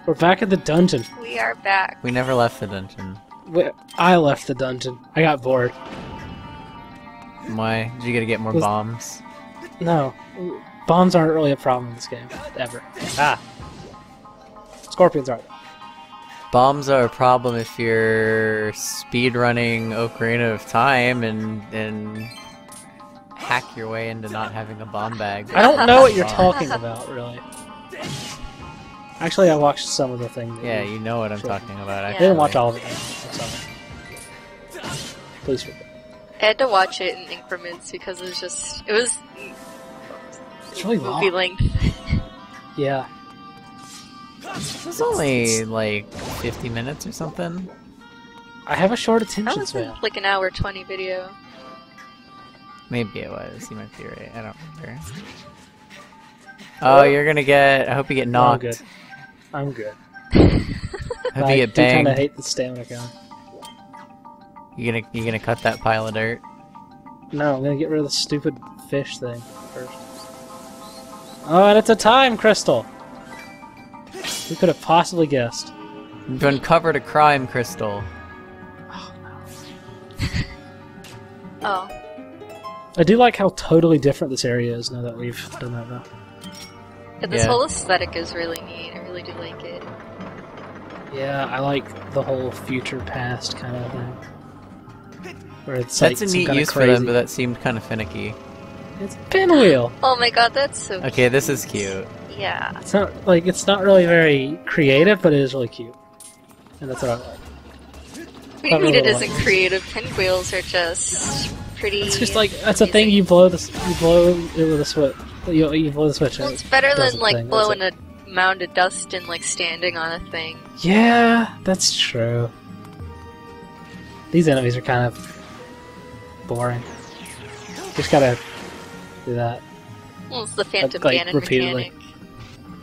We're back at the dungeon. We are back. We never left the dungeon. I left the dungeon. I got bored. Why? Did you get to get more bombs? No. Bombs aren't really a problem in this game. Ever. Ah. Scorpions are. Bombs are a problem if you're speedrunning Ocarina of Time and hack your way into not having a bomb bag. I don't know what you're talking about, really. Actually, I watched some of the thing. Yeah, you know what I'm talking about. I didn't watch all of it. I'm sorry. Please forgive. I had to watch it in increments because it was It's really long. movie length. Yeah. It was only like 50 minutes or something. I have a short That attention was span. like an hour 20 video. Maybe it was. You might be right. I don't remember. Oh, you're gonna get. I hope you get knocked. I'm good. I hope you get do kind banged. of hate the stamina count. You gonna cut that pile of dirt? No, I'm gonna get rid of the stupid fish thing first. Oh, and it's a time crystal! Who could have possibly guessed? You've uncovered a crime crystal. Oh, no. Oh. I do like how totally different this area is now that we've done that though. Yeah, this Yeah. whole aesthetic is really neat. I really do like it. Yeah, I like the whole future past kind of thing. Where it's That's like a some neat kinda use for crazy. them, but that seemed kind of finicky. It's a pinwheel! Oh my god, that's so Okay, this is cute. Yeah. It's not really very creative, but it is really cute. And that's what I like. What do you Not mean really it like isn't creative? Pinwheels are just pretty... It's just like, that's a thing you blow it with a switch. You blow the switch. Well, and it's it better does than the like thing. blowing a mound of dust and like standing on a thing. Yeah, that's true. These enemies are kind of boring. Just gotta do that. Well, it's the Phantom Like, Ganon repeatedly. mechanic.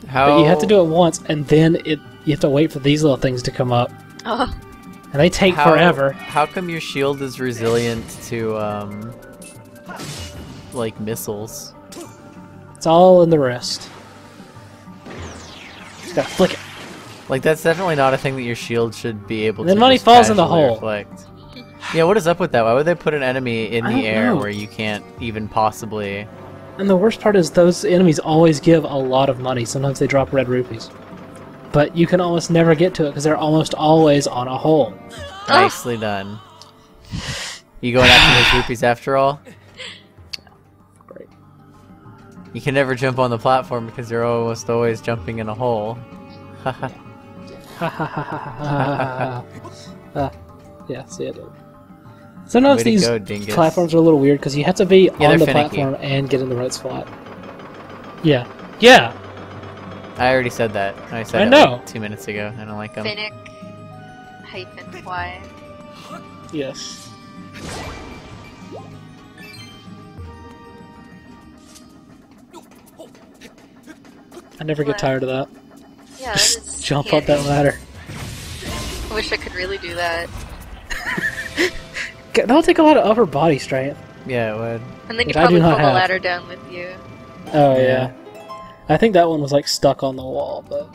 How? But you have to do it once, and then you have to wait for these little things to come up. Oh. And they take forever. How come your shield is resilient to like missiles? It's all in the wrist. Just gotta flick it. Like that's definitely not a thing that your shield should be able And to. then money just falls in the casually hole. Reflect. Yeah, what is up with that? Why would they put an enemy in I the don't air know. where you can't even possibly? And the worst part is those enemies always give a lot of money. Sometimes they drop red rupees. But you can almost never get to it because they're almost always on a hole. Nicely done. You going after those rupees after all? Great. You can never jump on the platform because you're almost always jumping in a hole. Ha ha ha ha ha ha. Yeah, see I did. Sometimes Way to these go, dingus. platforms are a little weird because you have to be on they're the finicky. platform and get in the right spot. Yeah. Yeah! I already said that. I said I it know. like 2 minutes ago. I don't like them. Finnick hyphen Y. Yes. I never get tired of that. Yeah, that is Jump up handy. that ladder. I wish I could really do that. That'll take a lot of upper body strength. Yeah, it would. And then you Which I probably do pull not the have. ladder down with you. Oh, Yeah. yeah. I think that one was like stuck on the wall, but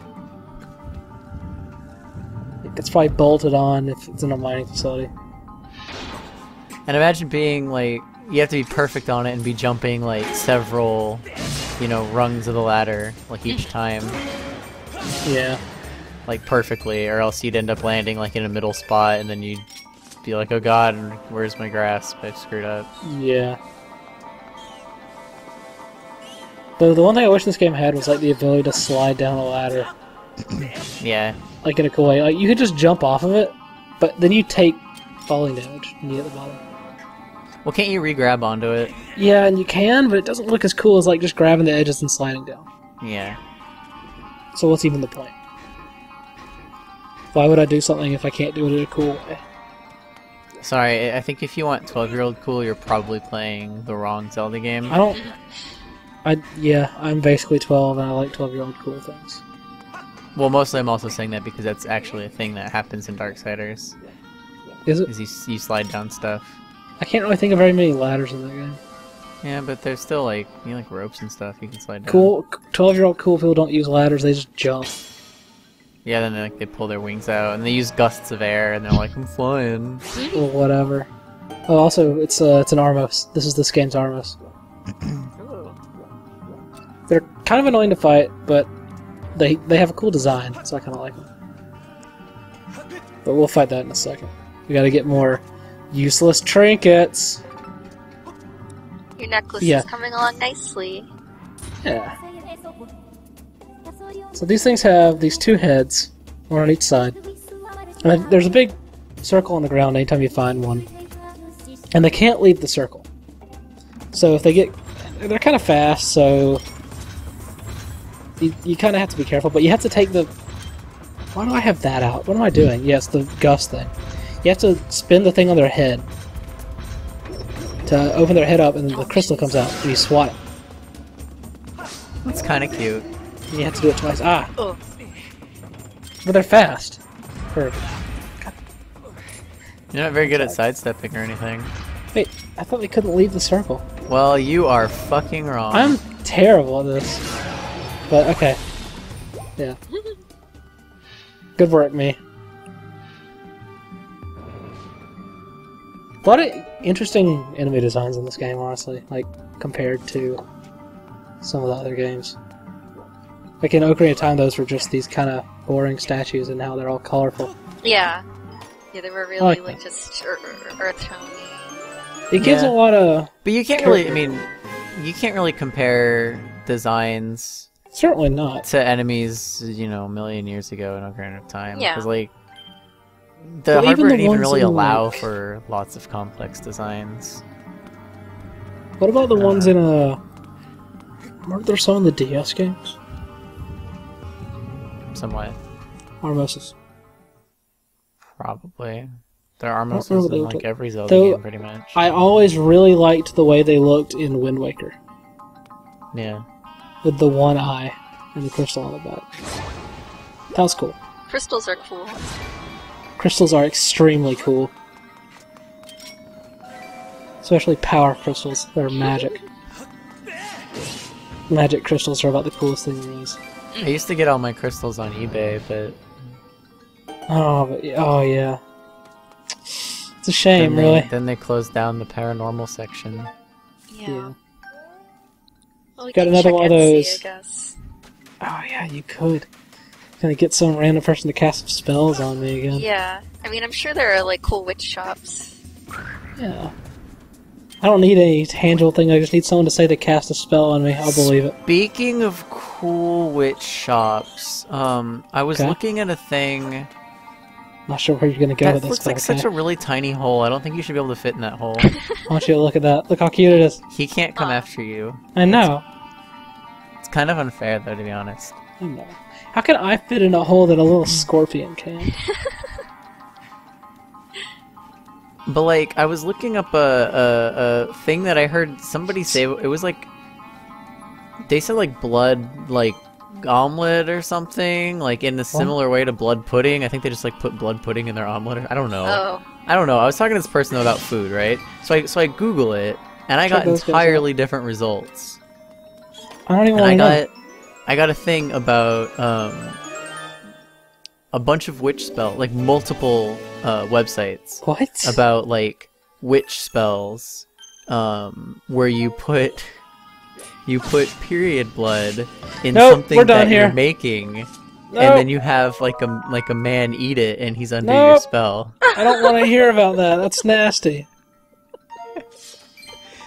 it's probably bolted on if it's in a mining facility. And imagine being like, you have to be perfect on it and be jumping like several, rungs of the ladder, like each time, Yeah. like perfectly, or else you'd end up landing like in a middle spot and then you'd be like, oh god, where's my grasp? I screwed up. Yeah. The one thing I wish this game had was like the ability to slide down a ladder, Yeah. like in a cool way. Like you could just jump off of it, but then you take falling damage when you hit the bottom. Well, can't you re-grab onto it? Yeah, and you can, but it doesn't look as cool as like just grabbing the edges and sliding down. Yeah. So what's even the point? Why would I do something if I can't do it in a cool way? Sorry, I think if you want 12-year-old cool, you're probably playing the wrong Zelda game. Yeah, I'm basically 12 and I like 12-year-old cool things. Well, mostly I'm also saying that because that's actually a thing that happens in Darksiders. Is it? Is you slide down stuff. I can't really think of very many ladders in that game. Yeah, but there's still like, ropes and stuff you can slide down. Cool, 12-year-old cool people don't use ladders, they just jump. Yeah, then like they pull their wings out and they use gusts of air and they're like, I'm flying. Or whatever. Oh, also, it's an Armos. This game's Armos. Ooh. They're kind of annoying to fight, but they have a cool design, so I kind of like them. But we'll fight that in a second. We gotta get more useless trinkets. Your necklace Yeah. is coming along nicely. Yeah. So these things have these two heads, one on each side. And then there's a big circle on the ground anytime you find one. And they can't leave the circle. So if they get... They're kind of fast, so... You kind of have to be careful, but you have to take the... Why do I have that out? What am I doing? Yeah, it's the gust thing. You have to spin the thing on their head to open their head up, and then the crystal comes out, and you swat it. That's kind of cute. You have to do it twice. Ah! Oh. But they're fast. Perfect. You're not very good at sidestepping or anything. Wait, I thought we couldn't leave the circle. Well, you are fucking wrong. I'm terrible at this. But, okay. Yeah. Good work, me. A lot of interesting enemy designs in this game, honestly. Like, compared to some of the other games. Like in Ocarina of Time, those were just these kind of boring statues, and now they're all colorful. Yeah. Yeah, they were really, like like, just earth tone. It gives a lot of... But you can't really, I mean, you can't really compare designs Certainly not. to enemies, you know, a million years ago in Ocarina of Time. Yeah. Because, like, the Well, even hardware the didn't even ones really in, allow like- for lots of complex designs. What about the ones in Remember there's some in the DS games? Somewhat. Armoses. Probably. There are remember Armoses what they in looked like like. every Zelda Though, game, pretty much. I always really liked the way they looked in Wind Waker. Yeah. With the one eye and the crystal on the back. That was cool. Crystals are cool. Crystals are extremely cool. Especially power crystals. They're magic. Magic crystals are about the coolest thing there is. I used to get all my crystals on eBay, but Oh yeah. It's a shame, then really. then they closed down the paranormal section. Yeah. Well, we Got can another check one of Etsy, those. I guess. Oh yeah, you could. Gonna get some random person to cast some spells on me again. Yeah. I mean, I'm sure there are, like, cool witch shops. Yeah. I don't need any tangible thing, I just need someone to say they cast a spell on me, I'll believe it. Speaking of cool witch shops, I was Okay. looking at a thing Not sure where you're gonna go that with this, looks like but such okay. a really tiny hole. I don't think you should be able to fit in that hole. I want you to look at that. Look how cute it is. He can't come Aw. after you. I know. It's kind of unfair, though, to be honest. I know. How can I fit in a hole that a little scorpion can? But, like, I was looking up a thing that I heard somebody say. It was like, they said, like, blood, like, omelet or something, like, in a similar way to blood pudding. I think they just, like, put blood pudding in their omelet. I don't know. Oh. I don't know. I was talking to this person about food, right? So I Google it, and I Check got those guys entirely different results. I don't even And want to know. I got a thing about a bunch of witch spell, like multiple websites What? about like witch spells, where you put period blood in Nope, something we're done that you're here. making, Nope. and then you have like a man eat it, and he's under Nope. your spell. I don't want to hear about that. That's nasty.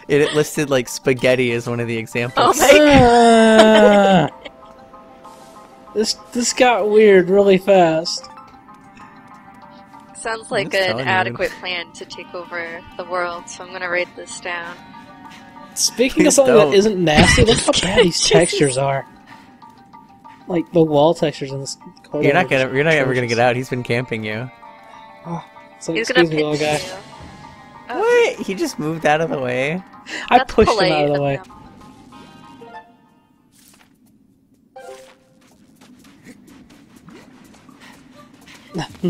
It listed like spaghetti as one of the examples. Oh my This got weird really fast. Sounds like just an telling you. adequate plan to take over the world, so I'm gonna write this down. Speaking of Please something don't. that isn't nasty, look how bad these textures are. Like the wall textures in this corridor. You're not are ever gonna atrocious. get out. He's been camping you. So He's gonna excuse me, pinch little guy. you. Oh, What? He just moved out of the way. I that's pushed him polite out of the way. him.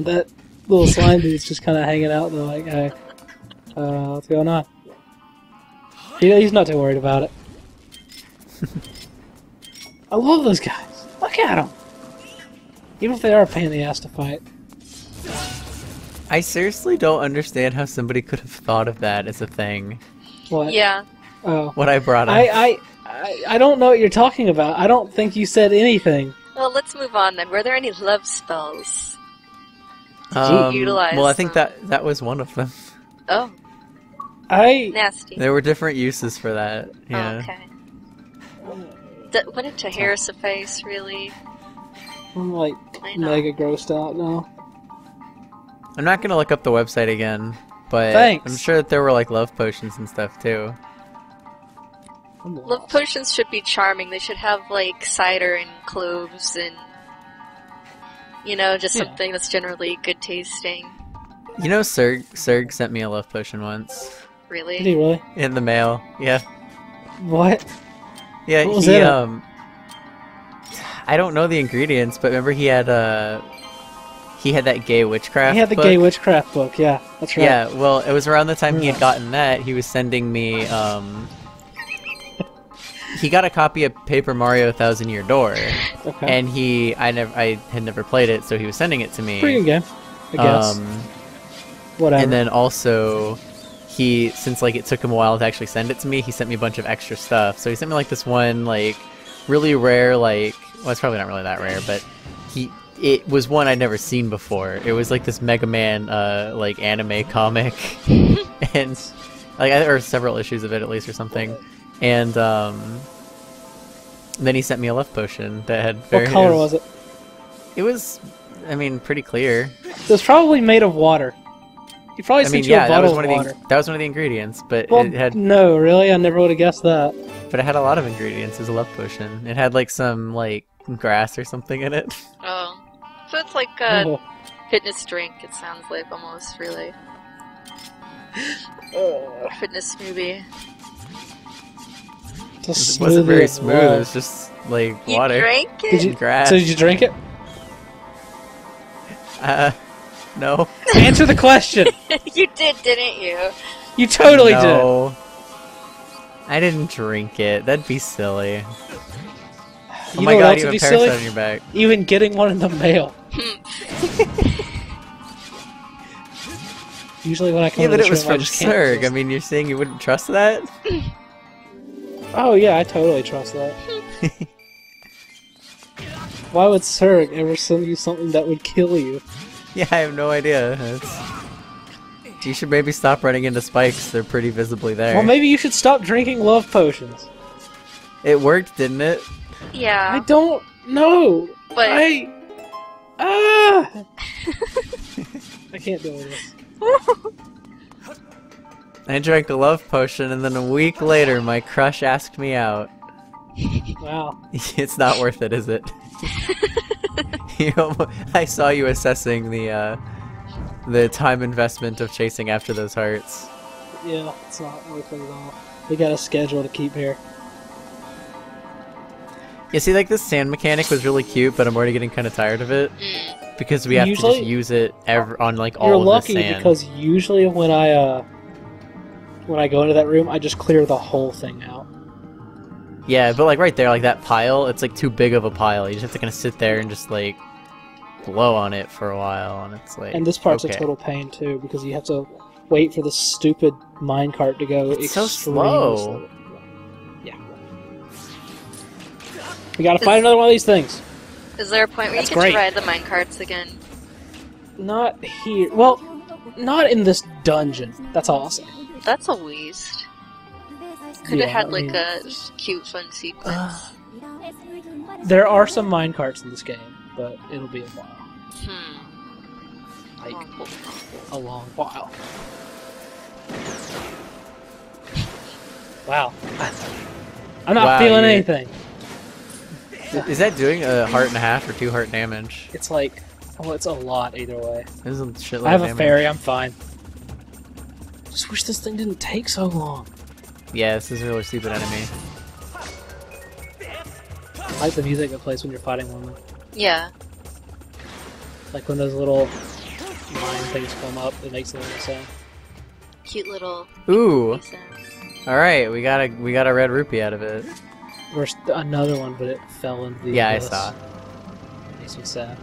That little slime dude's just kind of hanging out there like, hey, what's going on? He's not too worried about it. I love those guys. Look at them. Even if they are a pain in the ass to fight. I seriously don't understand how somebody could have thought of that as a thing. What? Yeah. Oh. What I brought up. I don't know what you're talking about. I don't think you said anything. Well, let's move on then. Were there any love spells? Utilize well, I think them? that was one of them. Oh, I nasty. There were different uses for that. Yeah. Oh, okay. Wouldn't Tahir suffice, really? I'm like I know. mega grossed out now. I'm not gonna look up the website again, but Thanks. I'm sure that there were like love potions and stuff too. I'm Love lost. potions should be charming. They should have, like, cider and cloves and, you know, just Yeah. something that's generally good tasting. You know, Serg sent me a love potion once Really? Did he really? in the mail. Yeah, What? yeah. What was he in it? I don't know the ingredients, but remember he had that gay witchcraft. He had the book? gay witchcraft book. Yeah, that's right. Yeah, well, it was around the time he Yeah. had gotten that, he was sending me, he got a copy of Paper Mario 1000 Year Door, Okay. and I had never played it, so he was sending it to me. Pretty good game, I guess. Whatever. And then also, since like it took him a while to actually send it to me, he sent me a bunch of extra stuff. So he sent me like this one, like, really rare, like, well, it's probably not really that rare, but it was one I'd never seen before. It was like this Mega Man, like, anime comic, and, like, or several issues of it at least or something. And, then he sent me a love potion that had what color was it? It was, I mean, pretty clear. It was probably made of water. He probably I sent mean, you a yeah, that bottle was of one water. of the that was one of the ingredients, but Well, it had no, really, I never would have guessed that. but it had a lot of ingredients as a love potion. It had like some like grass or something in it. Oh. So it's like a Oh. fitness drink, it sounds like, almost, really. Fitness smoothie. It's a It wasn't smoothie very of smooth. love. It was just like You water. drank it? Did you? Grass. So did you drink it? No. Answer the question. You did, didn't you? You totally did. No. I didn't drink it. That'd be silly. You Oh know my what god, else you would have be a parasite silly? on your back. Even getting one in the mail. Usually when I come Yeah, to but this it was room, I from just can't Serg. I resist. mean, you're saying you wouldn't trust that? Oh yeah, I totally trust that. Why would Serg ever send you something that would kill you? Yeah, I have no idea. You should maybe stop running into spikes. They're pretty visibly there. Well, maybe you should stop drinking love potions. It worked, didn't it? Yeah. I don't know. But- I can't deal with this. I drank a love potion, and then a week later, my crush asked me out. Wow. It's not worth it, is it? I saw you assessing the time investment of chasing after those hearts. Yeah, it's not worth it at all. We got a schedule to keep here. You see, like, this sand mechanic was really cute, but I'm already getting kind of tired of it. Because we have to Usually- just use it on, like, You're all of lucky the sand. because usually when I go into that room, I just clear the whole thing out. Yeah, but, like, right there, like, that pile, it's, like, too big of a pile. You just have to kind of sit there and just, like, blow on it for a while, and it's like... And this part's okay. a total pain too because you have to wait for the stupid minecart to go It's so extremely slow. slow. Yeah. We gotta find another one of these things. Is there a point where That's you get great. to ride the minecarts again? Not here. Well, not in this dungeon. That's all I'll say. That's a waste. Could have Yeah, had I like mean- a cute, fun sequence. There are some minecarts in this game, but it'll be a while. Like, a long while. Wow. I'm not Wow, feeling you- anything. Is that doing a heart and a half or 2 heart damage? It's like, oh, it's a lot either way. This is a shitload I have of a damage. fairy, I'm fine. Just wish this thing didn't take so long. Yeah, this is a really stupid enemy. I like the music that plays when you're fighting one. Yeah. Like when those little mine things come up, it makes a little sound. Cute little Ooh! sounds. Alright, we got a red rupee out of it. There's another one, but it fell into the Yeah, I abyss. saw. Makes me sad.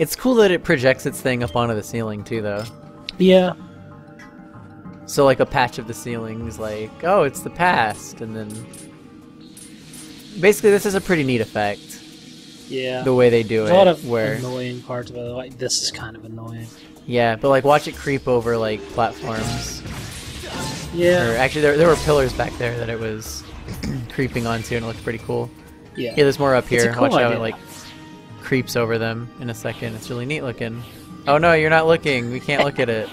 It's cool that it projects its thing up onto the ceiling too, though. Yeah. So like a patch of the ceiling is like, oh, it's the past, and then basically this is a pretty neat effect. Yeah. The way they do There's it. a lot of where annoying parts of it. Like this is kind of annoying. yeah, but like watch it creep over like platforms. Yeah. Or actually, there were pillars back there that it was creeping onto, and it looked pretty cool. Yeah. Yeah, there's more up It's a here. cool Watch how idea. it like creeps over them in a second. It's really neat looking. Oh no, you're not looking. We can't look at it.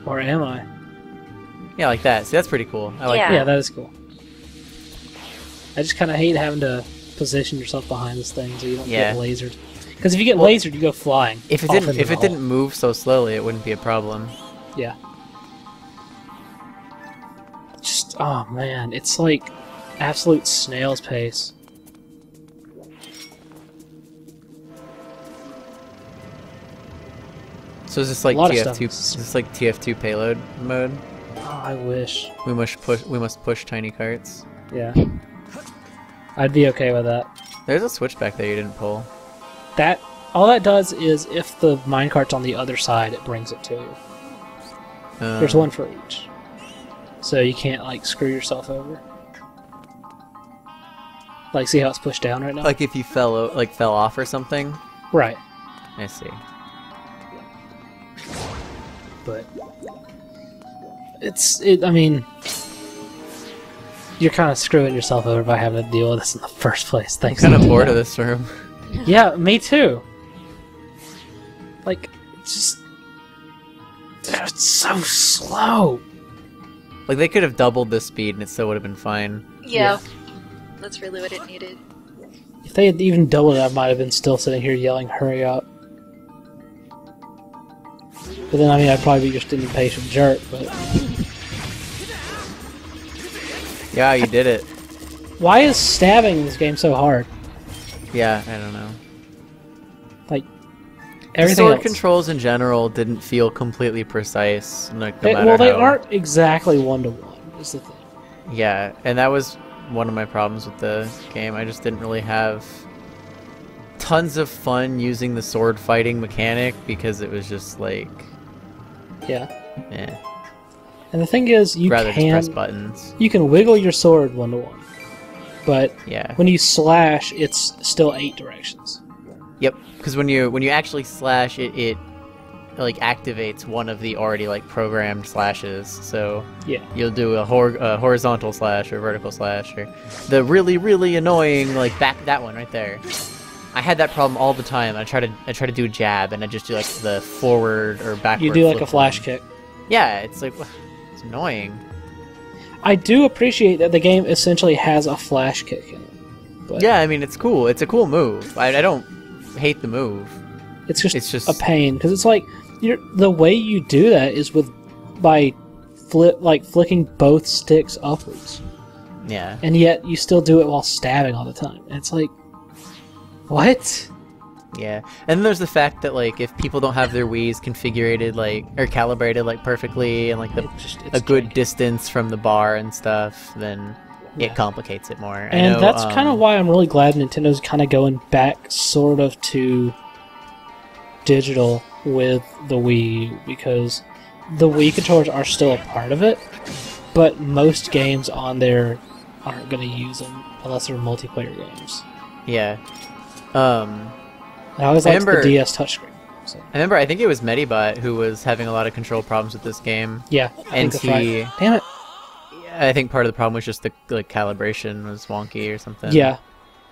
Or am I? Yeah, like that. See, that's pretty cool. I like Yeah. that. Yeah, that is cool. I just kind of hate having to position yourself behind this thing so you don't Yeah. get lasered. Because if you get Well, lasered, you go flying. If it off didn't, into if the it didn't hole. move so slowly, it wouldn't be a problem. Yeah. Just, oh man, it's like absolute snail's pace. So is this like A lot of TF2? stuff Is this like TF2 payload mode? Oh, I wish. We must push. We must push tiny carts. Yeah. I'd be okay with that. There's a switch back there you didn't pull. That all that does is if the minecart's on the other side, it brings it to you. There's one for each, so you can't like screw yourself over. Like, see how it's pushed down right now? Like if you fell off or something. Right, I see. but I mean, you're kind of screwing yourself over by having to deal with this in the first place. Thanks. Kind of to bored that. of this room. Yeah, me too. Like, it's so slow. Like they could have doubled the speed and it still would have been fine. Yeah. That's really what it needed. If they had even doubled it, I might have been still sitting here yelling, "Hurry up!" But then, I mean, I'd probably be just an impatient jerk. But Yeah, you did it. why is stabbing in this game so hard? Yeah, I don't know. Like The everything sword else. controls in general didn't feel completely precise. Like, no matter Well, they how- aren't exactly one-to-one. Is the thing. Yeah, and that was one of my problems with the game. I just didn't really have tons of fun using the sword fighting mechanic because it was just like, Yeah. eh. And the thing is, you Rather just press can buttons. wiggle your sword one-to-one, but Yeah. when you slash, it's still 8 directions. Yep. Because when you actually slash, it like activates one of the already like programmed slashes. So Yeah. you'll do a horizontal slash or vertical slash or the really annoying like that one right there. I had that problem all the time. I try to do a jab and I just do like the forward or backward. You do like flip a flash one. kick. Yeah, it's like it's annoying. I do appreciate that the game essentially has a flash kick in it. But Yeah, I mean it's cool. It's a cool move. I don't hate the move. it's just it's just- a pain because it's like the way you do that is by flicking both sticks upwards, Yeah. and yet you still do it while stabbing all the time. And it's like, what? Yeah, and then there's the fact that like if people don't have their Wii's configured like or calibrated like perfectly and like It's a good janky. distance from the bar and stuff, then Yeah. it complicates it more. I And know, that's kind of why I'm really glad Nintendo's kind of going back sort of to digital with the Wii, because the Wii controllers are still a part of it, but most games on there aren't going to use them unless they're multiplayer games. Yeah. And I always liked remember- the DS touchscreen. So, I remember I think it was Medibot who was having a lot of control problems with this game. yeah, I And think that's right. Damn it. I think part of the problem was just the like calibration was wonky or something. Yeah,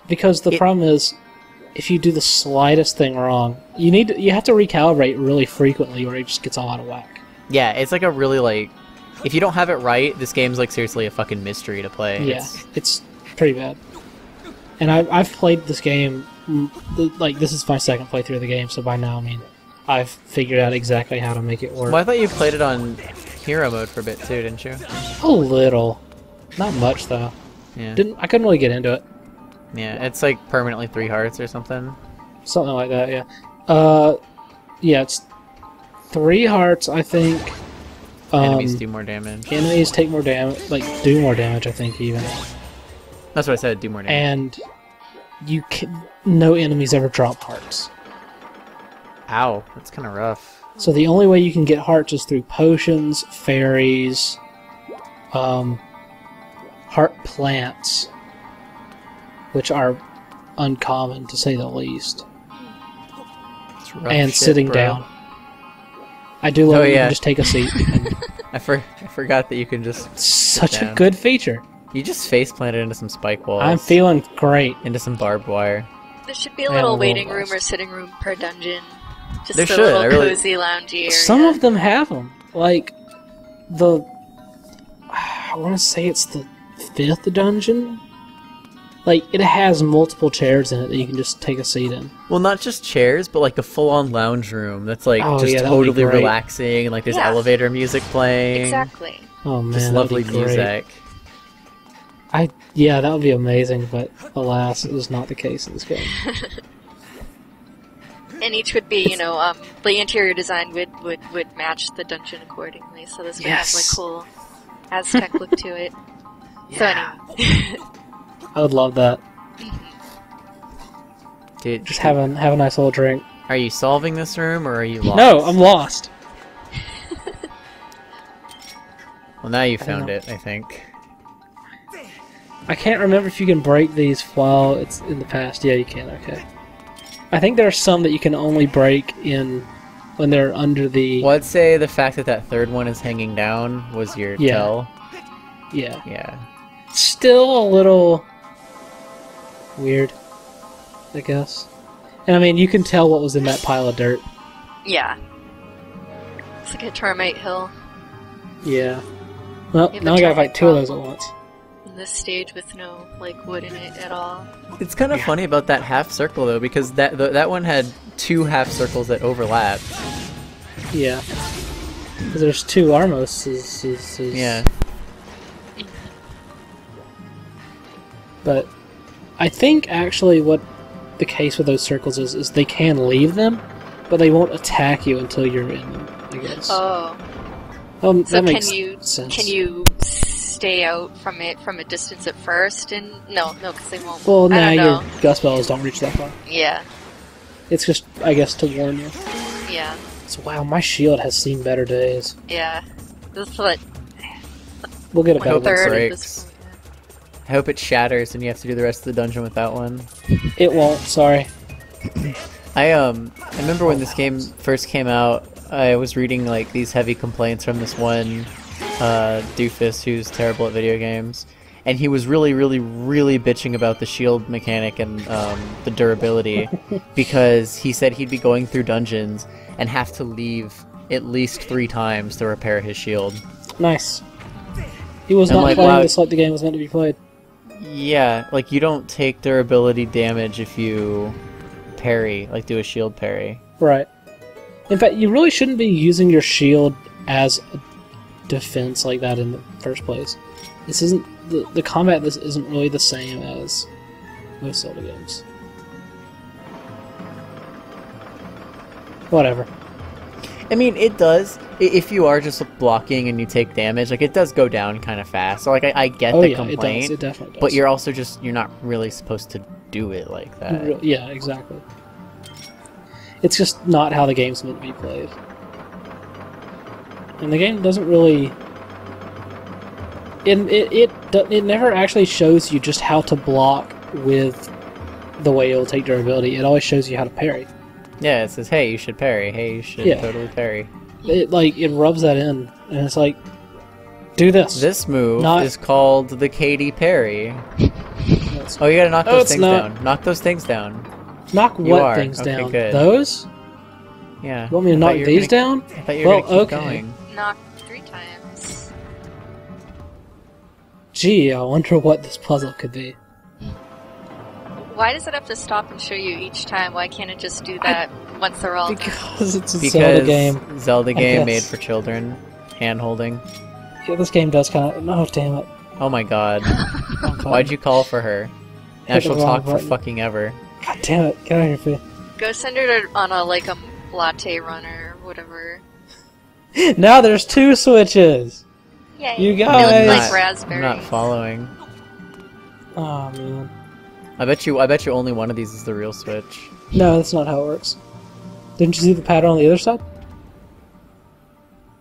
because the It- problem is, if you do the slightest thing wrong, you have to recalibrate really frequently, or it just gets all out of whack. Yeah, it's like a really like if you don't have it right, this game's like seriously a fucking mystery to play. Yeah, it's pretty bad. And I've played this game, like this is my second playthrough of the game, so by now, I mean, I've figured out exactly how to make it work. Well, I thought you played it on hero mode for a bit too, didn't you? A little, not much though. Yeah. I couldn't really get into it. Yeah, it's like permanently 3 hearts or something. Something like that, yeah. Yeah, it's 3 hearts, I think. Enemies do more damage. Enemies take more damage, do more damage, I think, even. That's what I said, do more damage. And no enemies ever drop hearts. Ow, that's kind of rough. So the only way you can get hearts is through potions, fairies, heart plants, which are uncommon to say the least. It's rough And shit, sitting bro. down. I do love Oh, that you yeah. can just take a seat. And I forgot that you can just such a down. good feature. You just face planted into some spike walls. I'm feeling great. into some barbed wire. There should be a I little have a waiting little room or sitting room per dungeon. Just There a should, little I really- cozy, loungy area. Some of them have them. Like, I want to say it's the 5th dungeon? Like, it has multiple chairs in it that you can just take a seat in. Well, not just chairs, but like a full-on lounge room that's like Oh, just yeah, that would be totally great. relaxing, and like there's Yeah. elevator music playing. Exactly. Oh man, Just that'd lovely be great. music. Yeah, that would be amazing, but alas, it is not the case in this game. And each would be, the interior design would match the dungeon accordingly. So this would Yes. have like cool Aztec look to it. Yeah. So anyway. I would love that. Dude, Just have a nice little drink. Are you solving this room or are you lost? No, I'm lost. Well, now you don't found know. it, I think. I can't remember if you can break these while it's in the past. Yeah, you can. Okay. I think there are some that you can only break when they're under the. Well, I'd say the fact that that third one is hanging down was your Yeah. tell. Yeah. Yeah. Still a little weird, I guess. And I mean, you can tell what was in that pile of dirt. Yeah. It's like a termite hill Yeah. Well, Yeah, now but I gotta try fight 2 of those at problem. once. in this stage with no wood in it at all. It's kind of funny about that half circle though, because that one had 2 half circles that overlapped. Yeah. Because there's 2 Armos. Yeah. But I think actually what the case with those circles is they can leave them, but they won't attack you until you're in them, I guess. Oh. So So that makes can you sense. stay out from it from a distance at first? And no, because they won't. Well, I now don't your know. gust bells don't reach that far. Yeah, It's just, I guess, to warn you. yeah, So, wow, my shield has seen better days. yeah. This is like We'll get a better hope one. it third at breaks. this point. I hope it shatters and you have to do the rest of the dungeon with that one. It won't, sorry. I remember when this game first came out, I was reading like these heavy complaints from this one doofus who's terrible at video games, and he was really bitching about the shield mechanic and the durability because he said he'd be going through dungeons and have to leave at least 3 times to repair his shield. Nice. He was And, not like, playing wow. this like the game was meant to be played. Yeah, like you don't take durability damage if you parry, like do a shield parry. Right. In fact, you really shouldn't be using your shield as a defense like that in the first place. This isn't the combat in this isn't really the same as most Zelda games. Whatever. I mean, it does. If you are just blocking and you take damage, like it does go down kind of fast. So like I get Oh the yeah, complaint, it does. It definitely does. but you're also you're not really supposed to do it like that. Yeah, exactly. It's just not how the game's meant to be played. And the game doesn't really... It never actually shows you just how to block with the way it'll take durability. It always shows you how to parry. Yeah, it says, "Hey, you should parry. Hey, you should Yeah. totally parry." It rubs that in, and it's like, do this. This move Not- is called the Katy parry. That's- Oh, you gotta knock Oh, those it's things not. down. Knock those things down. Knock You what are. things Okay, down? good. Those? Yeah. You want me to I thought knock you were these gonna- down? I thought you were Well, gonna keep okay. going. Knock 3 times. Gee, I wonder what this puzzle could be. Why does it have to stop and show you each time? Why can't it just do that once they're all done? Because it's a Because Zelda game. Zelda I game made guess. for children. Hand holding. Yeah, this game does kind of... No, damn it. Oh my god. Wrong button. Why'd you call for her? Now Hit the she'll wrong talk for button. fucking ever. God damn it. Get out of here, Go send her on a latte run or whatever. Fee. Now there's 2 switches! Yay. You They guys- look I'm like not- raspberries. I'm not following. Oh, man. I bet you only one of these is the real Switch. No, that's not how it works. Didn't you see the pattern on the other side?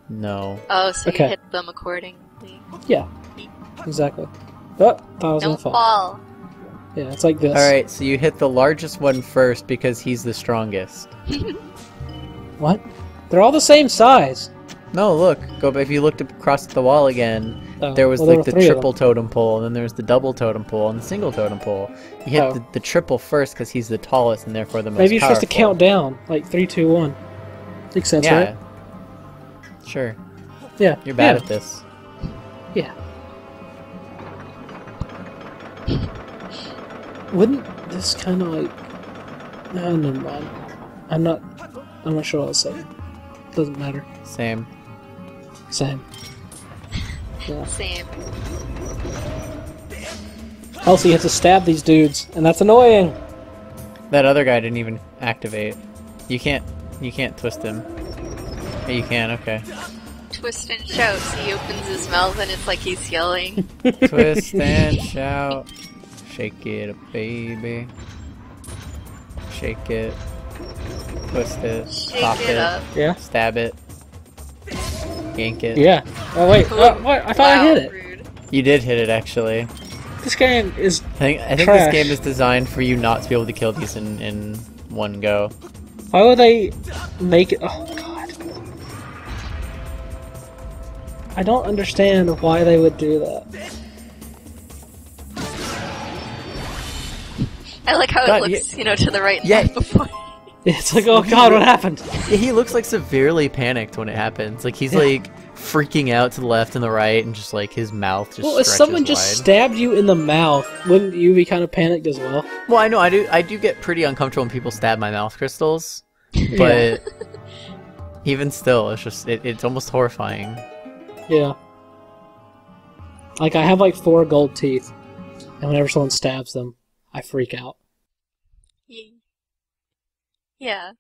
No. Oh, so Okay. you hit them accordingly. Yeah. Exactly. Oh, thought I was gonna Don't fall. fall. Yeah, it's like this. Alright, so you hit the largest one first because he's the strongest. What? They're all the same size. No, look. Go. If you looked across the wall again, Oh, there was well, there like were the 3 of triple them. totem pole, and then there was the double totem pole, and the single totem pole. You hit Oh. the triple first because he's the tallest and therefore the most Maybe you're powerful. supposed to count down, like 3, 2, 1. Makes sense, Yeah. right? Sure. Yeah. You're bad yeah. at this. Yeah. Wouldn't this kind of like? No, never mind. I'm not sure what I was saying. Doesn't matter. Same. Same. Yeah. Same. Also, you have to stab these dudes, and that's annoying. That other guy didn't even activate. You can't twist him. Yeah, you can. Okay. Twist and shout. So he opens his mouth and it's like he's yelling. Twist and shout. Shake it up, baby. Shake it. Twist it. Shake Pop it up. Yeah. Stab it. Yank it. Yeah. Oh wait. Oh, what? I thought I hit it. Rude. You did hit it actually. This game is. I think Trash. this game is designed for you not to be able to kill these in one go. Why would they make it? Oh god. I don't understand why they would do that. I like how God, it looks, to the right and Yeah. left before. It's like, oh god, what happened? Yeah, he looks like severely panicked when it happens. Like he's Yeah. like freaking out to the left and the right, and just like his mouth just. Well, if stretches someone just wide. stabbed you in the mouth, wouldn't you be kind of panicked as well? Well, I know I do get pretty uncomfortable when people stab my mouth crystals, Yeah. but even still, it's just it's almost horrifying. Yeah. Like, I have like 4 gold teeth, and whenever someone stabs them, I freak out. Yeah.